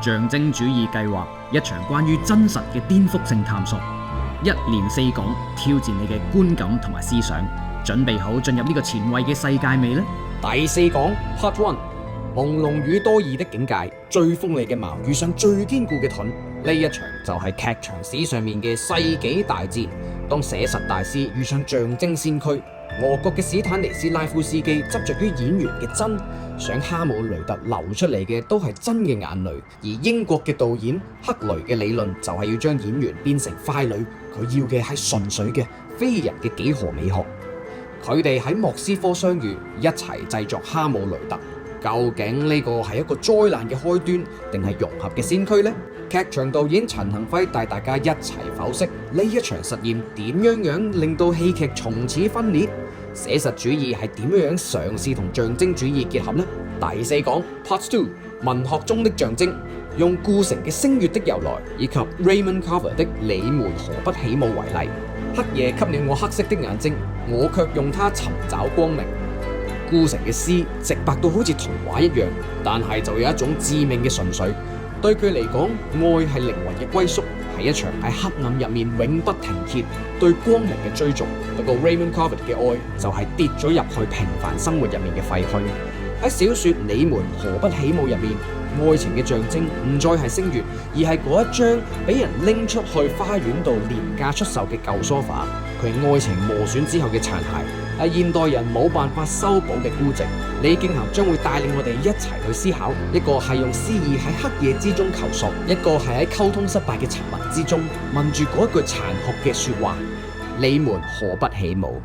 象徵主義計劃，一場關於真實嘅顛覆性探索。一連4講，挑戰你嘅觀感同埋思想。準備好進入呢個前衛嘅世界未呢？第4講 Part 1，朦朧與多義的境界，最鋒利嘅矛遇上最堅固嘅盾。呢一場就係劇場史上面嘅世紀大戰，當寫實大師遇上象徵先驅。俄國嘅史坦尼斯拉夫斯基執着於演員嘅真，想哈姆雷特流出嚟嘅都係真嘅眼淚；而英國嘅導演克雷嘅理論就係要將演員變成傀儡，佢要嘅係純粹嘅非人嘅幾何美學。佢哋喺莫斯科相遇，一齊製作哈姆雷特。究竟呢個係一個災難嘅開端，定係融合嘅先驅呢？劇場導演陳幸輝帶大家一齊剖析呢一場實驗點樣令到戲劇從此分裂。寫實主義係點樣嘗試同象徵主義結合呢？第4講 Part 2，文學中的象徵，用顧城嘅星月的由來以及 Raymond Carver 的你們何不起舞為例。黑夜給了我黑色的眼睛，我卻用它尋找光明。顧城嘅詩直白到好似童話一樣，但係就有一種致命嘅純粹。對佢嚟講，愛係靈魂嘅歸宿，係一場喺黑暗入面永不停歇對光明嘅追逐。不過 Raymond Carver 嘅愛就係跌咗入去平凡生活入面嘅廢墟。喺小說《你們何不起舞》入面，愛情嘅象徵唔再係星月，而係嗰一張俾人拎出去花園度廉價出售嘅舊梳化。佢係愛情磨損之後嘅殘骸，係現代人冇辦法修補嘅孤寂。李敬涵將會帶領我哋一齊去思考，一個係用詩意喺黑夜之中求索，一個係喺溝通失敗嘅沉默之中問住嗰一句殘酷嘅說話：你們何不起舞？